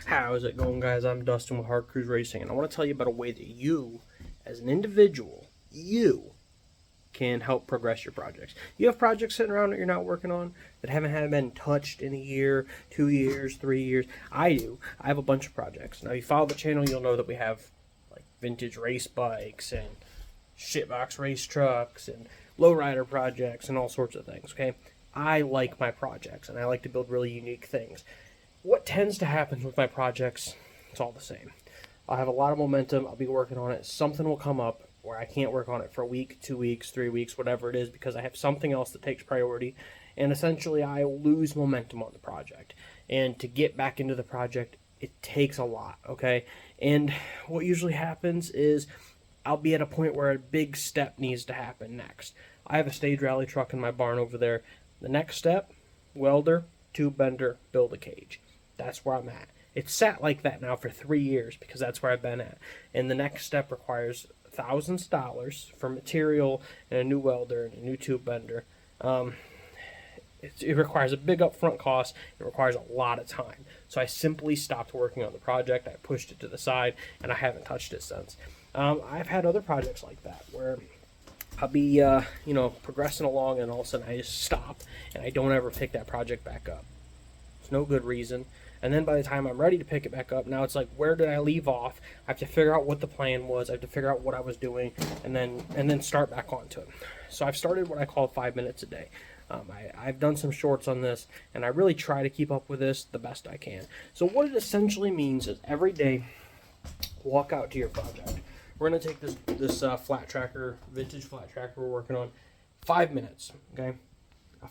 How's it going, guys? I'm Dustin with Hard Cruise Racing, and I want to tell you about a way that you, as an individual, you can help progress your projects. You have projects sitting around that you're not working on that haven't been touched in a year, 2 years, 3 years. I do. I have a bunch of projects. Now, you follow the channel, you'll know that we have like vintage race bikes and shitbox race trucks and lowrider projects and all sorts of things. Okay, I like my projects, and I like to build really unique things. What tends to happen with my projects, it's all the same. I'll have a lot of momentum, I'll be working on it, something will come up where I can't work on it for a week, 2 weeks, 3 weeks, whatever it is, because I have something else that takes priority, and essentially I lose momentum on the project. And to get back into the project, it takes a lot, okay? And what usually happens is I'll be at a point where a big step needs to happen next. I have a stage rally truck in my barn over there. The next step, welder, tube bender, build a cage. That's where I'm at. It's sat like that now for 3 years because that's where I've been at. And the next step requires thousands of dollars for material and a new welder and a new tube bender. It requires a big upfront cost. It requires a lot of time. So I simply stopped working on the project. I pushed it to the side, and I haven't touched it since. I've had other projects like that where I'll be, progressing along, and all of a sudden I just stop, and I don't ever pick that project back up. There's no good reason. And then by the time I'm ready to pick it back up, now it's like, where did I leave off? I have to figure out what the plan was. I have to figure out what I was doing, and then start back onto it. So I've started what I call 5 minutes a day. I've done some shorts on this, and I really try to keep up with this the best I can. So what it essentially means is every day, walk out to your project. We're going to take this flat tracker, vintage flat tracker we're working on, 5 minutes, okay?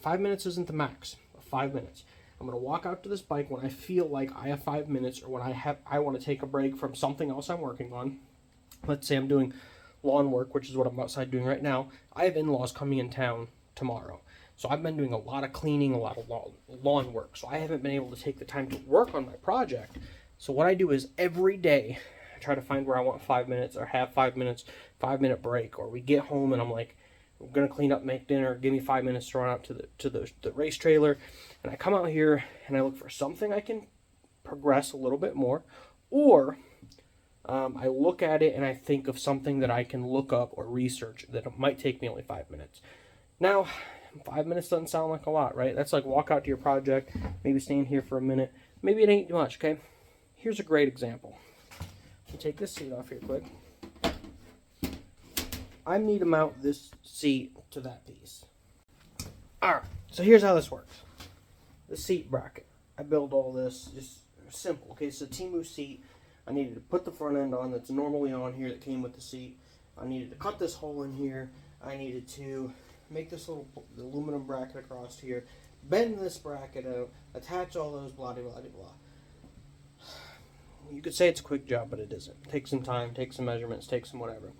5 minutes isn't the max, 5 minutes. I'm going to walk out to this bike when I feel like I have 5 minutes, or when I want to take a break from something else I'm working on. Let's say I'm doing lawn work, which is what I'm outside doing right now. I have in-laws coming in town tomorrow. So I've been doing a lot of cleaning, a lot of lawn work. So I haven't been able to take the time to work on my project. So what I do is every day I try to find where I want 5 minutes, or have 5 minutes, 5-minute break, or we get home and I'm like, I'm gonna clean up, make dinner, give me 5 minutes to run out to the race trailer, and I come out here and I look for something I can progress a little bit more, or I look at it and I think of something that I can look up or research that it might take me only 5 minutes. Now, 5 minutes doesn't sound like a lot, right? That's like walk out to your project, maybe stand here for a minute. Maybe it ain't much, okay? Here's a great example. You take this seat off here quick. I need to mount this seat to that piece. Alright, so here's how this works. The seat bracket. I build all this, just simple. Okay, it's a Timu seat. I needed to put the front end on that's normally on here that came with the seat. I needed to cut this hole in here. I needed to make this little aluminum bracket across here, bend this bracket out, attach all those blah, blah, blah, blah. You could say it's a quick job, but it isn't. Take some time, take some measurements, take some whatever.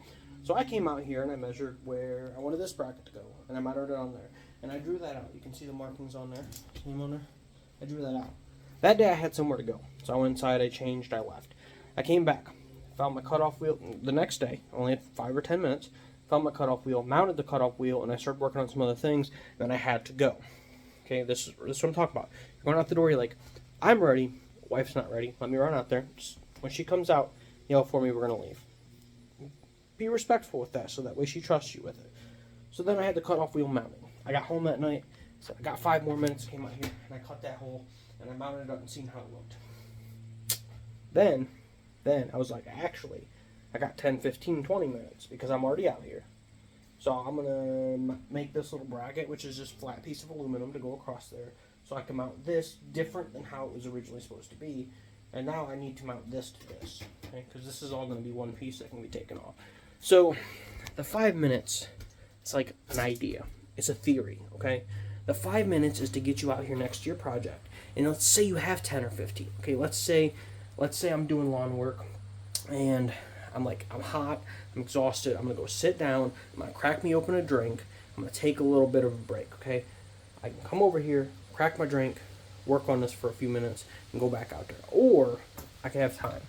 So I came out here and I measured where I wanted this bracket to go, and I measured it on there, and I drew that out. You can see the markings on there. See them on there? I drew that out. That day I had somewhere to go, so I went inside, I changed, I left. I came back, found my cutoff wheel the next day, only had 5 or 10 minutes, found my cutoff wheel, mounted the cutoff wheel, and I started working on some other things, and I had to go. Okay, this is what I'm talking about. You're going out the door, you're like, I'm ready, wife's not ready, let me run out there. Just, when she comes out, yell for me, we're going to leave. Be respectful with that, so that way she trusts you with it. So then I had the cutoff wheel mounted. I got home that night, so I got 5 more minutes, came out here, and I cut that hole, and I mounted it up and seen how it looked. Then I was like, actually, I got 10, 15, 20 minutes, because I'm already out here. So I'm going to make this little bracket, which is just a flat piece of aluminum to go across there, so I can mount this different than how it was originally supposed to be. And now I need to mount this to this, okay? Because this is all going to be one piece that can be taken off. So the 5 minutes, it's like an idea. It's a theory, okay? The 5 minutes is to get you out here next to your project. And let's say you have 10 or 15, okay? Let's say I'm doing lawn work, and I'm hot, I'm exhausted, I'm going to go sit down, I'm going to crack me open a drink, I'm going to take a little bit of a break, okay? I can come over here, crack my drink, work on this for a few minutes, and go back out there. Or I can have time.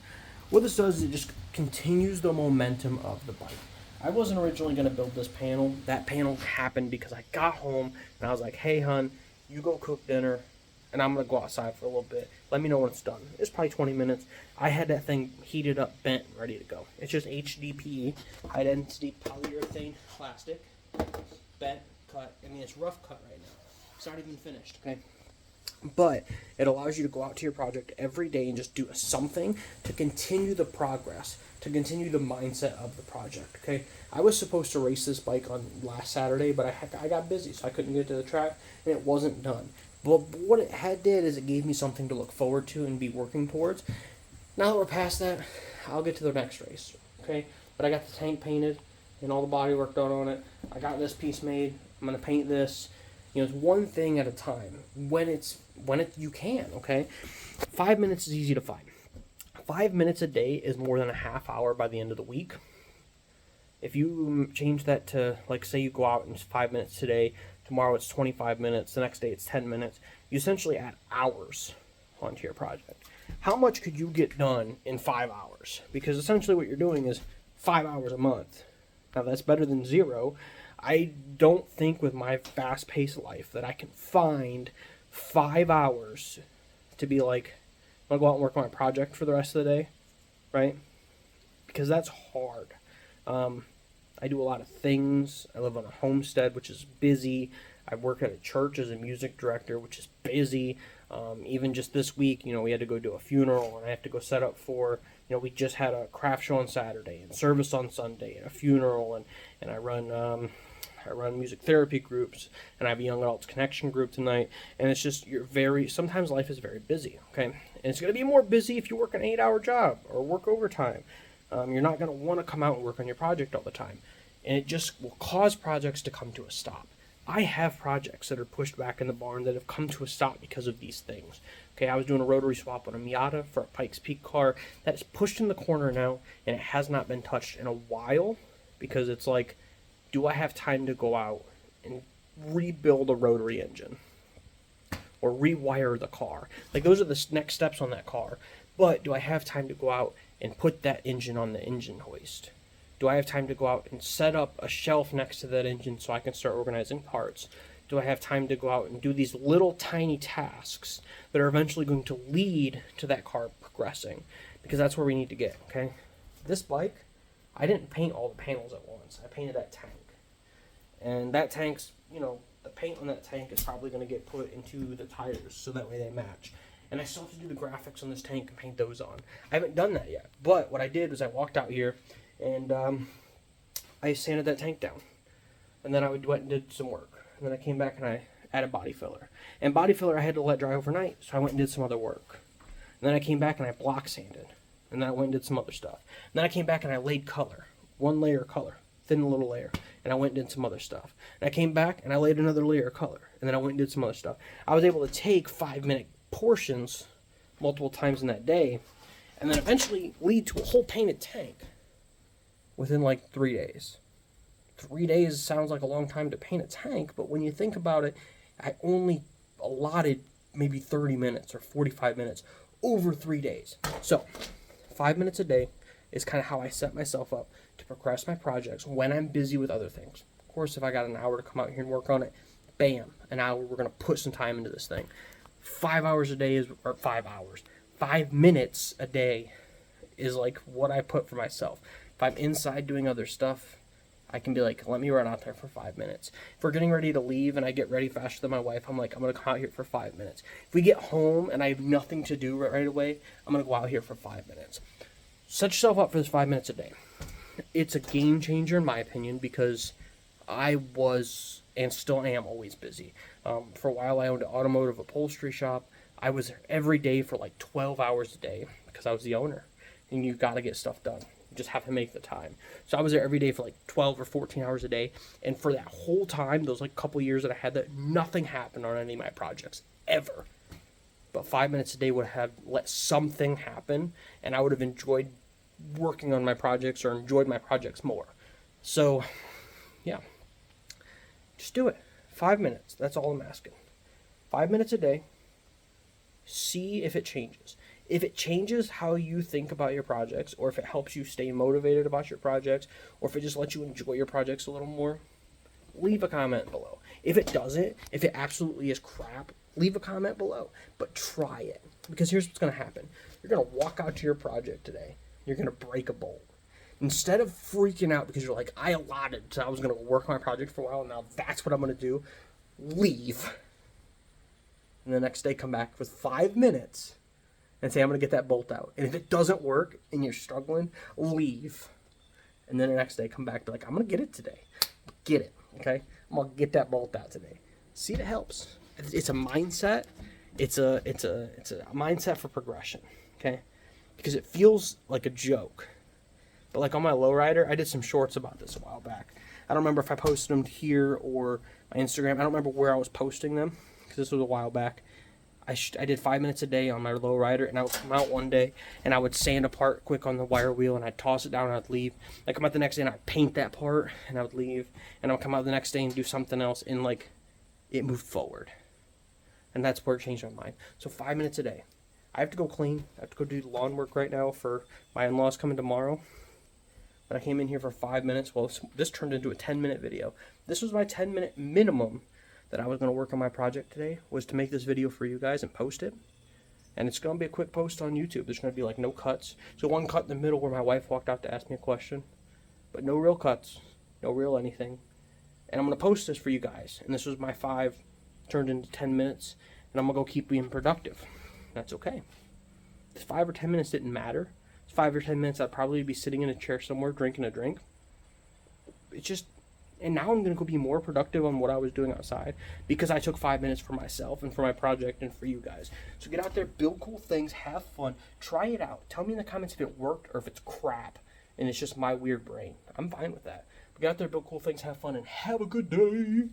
What this does is it just continues the momentum of the bike. I wasn't originally going to build this panel. That panel happened because I got home, and I was like, hey, hun, you go cook dinner, and I'm going to go outside for a little bit. Let me know when it's done. It's probably 20 minutes. I had that thing heated up, bent, ready to go. It's just HDPE, high-density polyurethane plastic, bent, cut. I mean, it's rough cut right now. It's not even finished, okay? But it allows you to go out to your project every day and just do something to continue the progress, to continue the mindset of the project, okay? I was supposed to race this bike on last Saturday, but I got busy, so I couldn't get to the track, and it wasn't done. But what it did is it gave me something to look forward to and be working towards. Now that we're past that, I'll get to the next race, okay? But I got the tank painted and all the body work done on it. I got this piece made. I'm going to paint this. You know, it's one thing at a time when you can, okay? 5 minutes is easy to find. 5 minutes a day is more than a half hour by the end of the week. If you change that to, like, say you go out and it's 5 minutes today, tomorrow it's 25 minutes, the next day it's 10 minutes, you essentially add hours onto your project. How much could you get done in 5 hours? Because essentially what you're doing is 5 hours a month. Now that's better than 0. I don't think with my fast-paced life that I can find 5 hours to be like, I'm going to go out and work on my project for the rest of the day, right? Because that's hard. I do a lot of things. I live on a homestead, which is busy. I work at a church as a music director, which is busy. Even just this week, you know, we had to go do a funeral, and I have to go set up for, you know, we just had a craft show on Saturday, and service on Sunday, and a funeral, and I run music therapy groups, and I have a young adults connection group tonight, and it's just, sometimes life is very busy, okay? And it's going to be more busy if you work an 8-hour job or work overtime. You're not going to want to come out and work on your project all the time, and it just will cause projects to come to a stop. I have projects that are pushed back in the barn that have come to a stop because of these things. Okay, I was doing a rotary swap on a Miata for a Pikes Peak car that is pushed in the corner now, and it has not been touched in a while, because it's like, do I have time to go out and rebuild a rotary engine or rewire the car? Like, those are the next steps on that car. But do I have time to go out and put that engine on the engine hoist? Do I have time to go out and set up a shelf next to that engine so I can start organizing parts? Do I have time to go out and do these little tiny tasks that are eventually going to lead to that car progressing? Because that's where we need to get, okay? This bike, I didn't paint all the panels at once. I painted that tank. And that tank's, you know, the paint on that tank is probably going to get put into the tires so that way they match. And I still have to do the graphics on this tank and paint those on. I haven't done that yet. But what I did was I walked out here and I sanded that tank down. And then I went and did some work. And then I came back and I added body filler. And body filler I had to let dry overnight, so I went and did some other work. And then I came back and I block sanded. And then I went and did some other stuff. And then I came back and I laid color. 1 layer of color. Thin little layer. And I went and did some other stuff. And I came back and I laid another layer of color. And then I went and did some other stuff. I was able to take 5-minute portions multiple times in that day, and then eventually lead to a whole painted tank within like 3 days. 3 days sounds like a long time to paint a tank, but when you think about it, I only allotted maybe 30 minutes or 45 minutes over 3 days. So 5 minutes a day is kind of how I set myself up to progress my projects when I'm busy with other things. Of course, if I got an hour to come out here and work on it, bam, an hour, we're going to put some time into this thing. 5 hours a day is, or 5 hours, 5 minutes a day is like what I put for myself. If I'm inside doing other stuff, I can be like, let me run out there for 5 minutes. If we're getting ready to leave and I get ready faster than my wife, I'm like, I'm going to come out here for 5 minutes. If we get home and I have nothing to do right away, I'm going to go out here for 5 minutes. Set yourself up for this 5 minutes a day. It's a game changer in my opinion, because I was and still am always busy. For a while I owned an automotive upholstery shop. I was there every day for like 12 hours a day because I was the owner, and you've got to get stuff done. You just have to make the time. So I was there every day for like 12 or 14 hours a day, and for that whole time, those like couple years that I had that, nothing happened on any of my projects ever. But 5 minutes a day would have let something happen, and I would have enjoyed working on my projects or enjoyed my projects more. So yeah, just do it. 5 minutes, that's all I'm asking. 5 minutes a day. See if it changes. If it changes how you think about your projects, or if it helps you stay motivated about your projects, or if it just lets you enjoy your projects a little more, leave a comment below. If it doesn't, if it absolutely is crap, leave a comment below. But try it. Because here's what's going to happen. You're going to walk out to your project today. You're going to break a bolt. Instead of freaking out because you're like, I allotted, so I was going to work on my project for a while, and now that's what I'm going to do, leave. And the next day come back with 5 minutes and say, I'm going to get that bolt out. And if it doesn't work and you're struggling, leave. And then the next day come back, be like, I'm going to get it today. Get it, okay? I'm going to get that bolt out today. See, it helps. It's a mindset. It's a mindset for progression, okay? Because it feels like a joke. But like on my lowrider, I did some shorts about this a while back. I don't remember if I posted them here or my Instagram. I don't remember where I was posting them because this was a while back. I did 5 minutes a day on my lowrider, and I would come out one day and I would sand a part quick on the wire wheel, and I'd toss it down and I'd leave. I'd come out the next day and I'd paint that part and I would leave, and I would come out the next day and do something else, and like it moved forward. And that's where it changed my mind. So 5 minutes a day. I have to go clean. I have to go do lawn work right now for my in-laws coming tomorrow. But I came in here for 5 minutes. Well, this turned into a 10-minute video. This was my 10-minute minimum that I was going to work on my project today, was to make this video for you guys and post it. And it's going to be a quick post on YouTube. There's going to be like no cuts. So one cut in the middle where my wife walked out to ask me a question. But no real cuts. No real anything. And I'm going to post this for you guys. And this was my 5 turned into 10 minutes. And I'm going to go keep being productive. That's okay. This 5 or 10 minutes didn't matter. 5 or 10 minutes I'd probably be sitting in a chair somewhere drinking a drink. It's just, and now I'm going to go be more productive on what I was doing outside because I took 5 minutes for myself and for my project and for you guys. So get out there, build cool things, have fun, try it out. Tell me in the comments if it worked or if it's crap and it's just my weird brain. I'm fine with that. But get out there, build cool things, have fun, and have a good day.